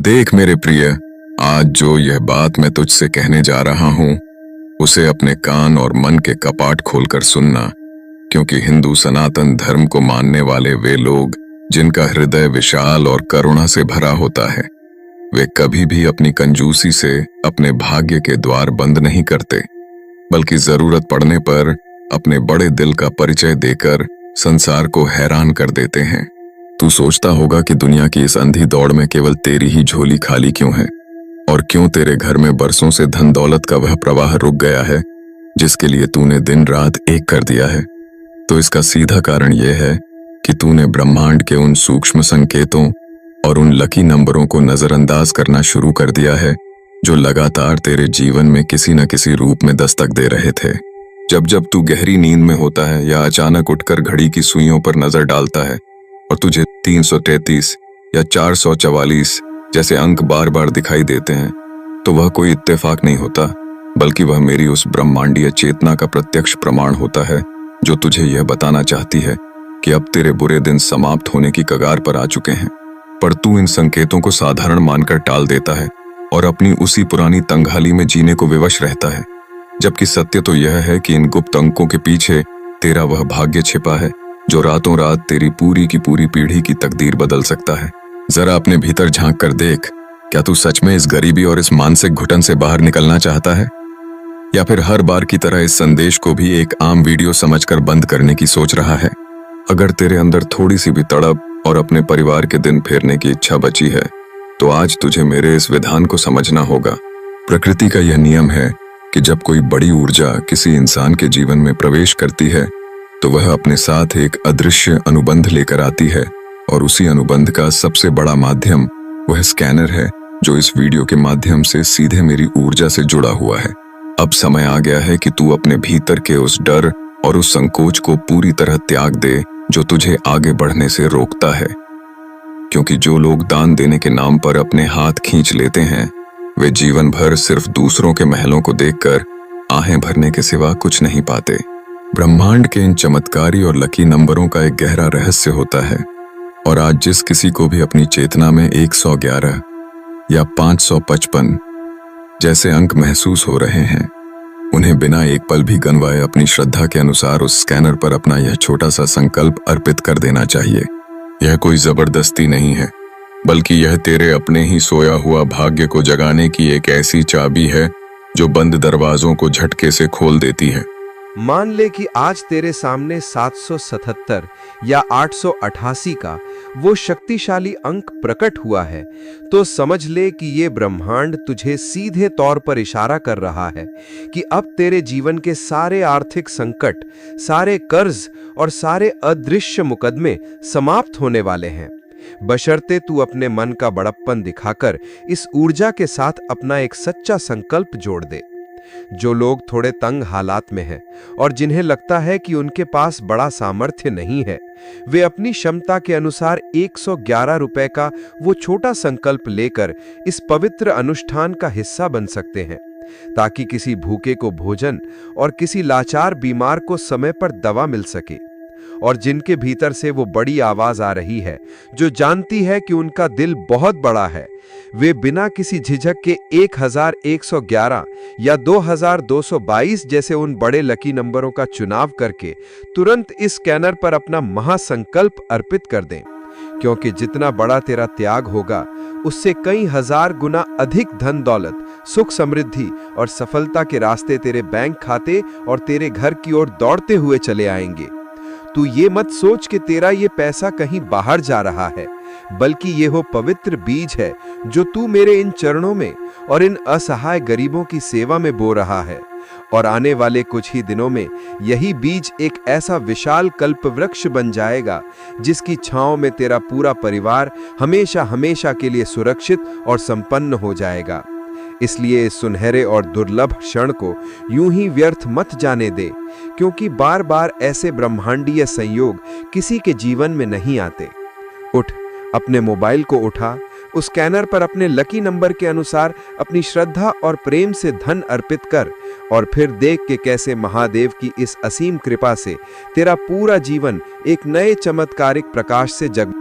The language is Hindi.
देख मेरे प्रिय, आज जो यह बात मैं तुझसे कहने जा रहा हूं, उसे अपने कान और मन के कपाट खोलकर सुनना, क्योंकि हिंदू सनातन धर्म को मानने वाले वे लोग जिनका हृदय विशाल और करुणा से भरा होता है, वे कभी भी अपनी कंजूसी से अपने भाग्य के द्वार बंद नहीं करते, बल्कि जरूरत पड़ने पर अपने बड़े दिल का परिचय देकर संसार को हैरान कर देते हैं। तू सोचता होगा कि दुनिया की इस अंधी दौड़ में केवल तेरी ही झोली खाली क्यों है, और क्यों तेरे घर में बरसों से धन दौलत का वह प्रवाह रुक गया है जिसके लिए तूने दिन रात एक कर दिया है। तो इसका सीधा कारण यह है कि तूने ब्रह्मांड के उन सूक्ष्म संकेतों और उन लकी नंबरों को नजरअंदाज करना शुरू कर दिया है जो लगातार तेरे जीवन में किसी न किसी रूप में दस्तक दे रहे थे। जब जब तू गहरी नींद में होता है या अचानक उठकर घड़ी की सुइयों पर नजर डालता है और तुझे 333 या 444 जैसे अंक बार बार दिखाई देते हैं, तो वह कोई इत्तेफाक नहीं होता, बल्कि वह मेरी उस ब्रह्मांडीय चेतना का प्रत्यक्ष प्रमाण होता है जो तुझे यह बताना चाहती है कि अब तेरे बुरे दिन समाप्त होने की कगार पर आ चुके हैं। पर तू इन संकेतों को साधारण मानकर टाल देता है और अपनी उसी पुरानी तंगहाली में जीने को विवश रहता है, जबकि सत्य तो यह है कि इन गुप्त अंकों के पीछे तेरा वह भाग्य छिपा है जो रातों रात तेरी पूरी की पूरी पीढ़ी की तकदीर बदल सकता है। जरा अपने भीतर झांक कर देख, क्या तू सच में इस गरीबी और इस मानसिक घुटन से बाहर निकलना चाहता है, या फिर हर बार की तरह इस संदेश को भी एक आम वीडियो समझकर बंद करने की सोच रहा है? अगर तेरे अंदर थोड़ी सी भी तड़प और अपने परिवार के दिन फेरने की इच्छा बची है, तो आज तुझे मेरे इस विधान को समझना होगा। प्रकृति का यह नियम है कि जब कोई बड़ी ऊर्जा किसी इंसान के जीवन में प्रवेश करती है, तो वह अपने साथ एक अदृश्य अनुबंध लेकर आती है, और उसी अनुबंध का सबसे बड़ा माध्यम वह स्कैनर है जो इस वीडियो के माध्यम से सीधे मेरी ऊर्जा से जुड़ा हुआ है। अब समय आ गया है कि तू अपने भीतर के उस डर और उस संकोच को पूरी तरह त्याग दे जो तुझे आगे बढ़ने से रोकता है, क्योंकि जो लोग दान देने के नाम पर अपने हाथ खींच लेते हैं, वे जीवन भर सिर्फ दूसरों के महलों को देखकर आहें भरने के सिवा कुछ नहीं पाते। ब्रह्मांड के इन चमत्कारी और लकी नंबरों का एक गहरा रहस्य होता है, और आज जिस किसी को भी अपनी चेतना में 111 या 555 जैसे अंक महसूस हो रहे हैं, उन्हें बिना एक पल भी गंवाए अपनी श्रद्धा के अनुसार उस स्कैनर पर अपना यह छोटा सा संकल्प अर्पित कर देना चाहिए। यह कोई जबरदस्ती नहीं है, बल्कि यह तेरे अपने ही सोया हुआ भाग्य को जगाने की एक ऐसी चाबी है जो बंद दरवाजों को झटके से खोल देती है। मान ले कि आज तेरे सामने 777 या 888 का वो शक्तिशाली अंक प्रकट हुआ है, तो समझ ले कि ये ब्रह्मांड तुझे सीधे तौर पर इशारा कर रहा है कि अब तेरे जीवन के सारे आर्थिक संकट, सारे कर्ज और सारे अदृश्य मुकदमे समाप्त होने वाले हैं, बशर्ते तू अपने मन का बड़प्पन दिखाकर इस ऊर्जा के साथ अपना एक सच्चा संकल्प जोड़ दे। जो लोग थोड़े तंग हालात में हैं और जिन्हें लगता है कि उनके पास बड़ा सामर्थ्य नहीं है, वे अपनी क्षमता के अनुसार 111 रुपए का वो छोटा संकल्प लेकर इस पवित्र अनुष्ठान का हिस्सा बन सकते हैं, ताकि किसी भूखे को भोजन और किसी लाचार बीमार को समय पर दवा मिल सके। और जिनके भीतर से वो बड़ी आवाज आ रही है जो जानती है कि उनका दिल बहुत बड़ा है, वे बिना किसी झिझक के 1111 या 2222 जैसे उन बड़े लकी नंबरों का चुनाव करके तुरंत इस स्कैनर पर अपना महासंकल्प अर्पित कर दें, क्योंकि जितना बड़ा तेरा त्याग होगा, उससे कई हजार गुना अधिक धन दौलत, सुख समृद्धि और सफलता के रास्ते तेरे बैंक खाते और तेरे घर की ओर दौड़ते हुए चले आएंगे। तू ये मत सोच कि तेरा ये पैसा कहीं बाहर जा रहा है, बल्कि ये वो पवित्र बीज है जो तू मेरे इन चरणों में और इन असहाय गरीबों की सेवा में बो रहा है। और आने वाले कुछ ही दिनों में यही बीज एक ऐसा विशाल कल्प वृक्ष बन जाएगा जिसकी छांव में तेरा पूरा परिवार हमेशा हमेशा के लिए सुरक्षित और संपन्न हो जाएगा। इसलिए इस सुनहरे और दुर्लभ क्षण को यूं ही व्यर्थ मत जाने दे, क्योंकि बार बार ऐसे ब्रह्मांडीय संयोग किसी के जीवन में नहीं आते। उठ, अपने मोबाइल को उठा, उस स्कैनर पर अपने लकी नंबर के अनुसार अपनी श्रद्धा और प्रेम से धन अर्पित कर, और फिर देख के कैसे महादेव की इस असीम कृपा से तेरा पूरा जीवन एक नए चमत्कारिक प्रकाश से जग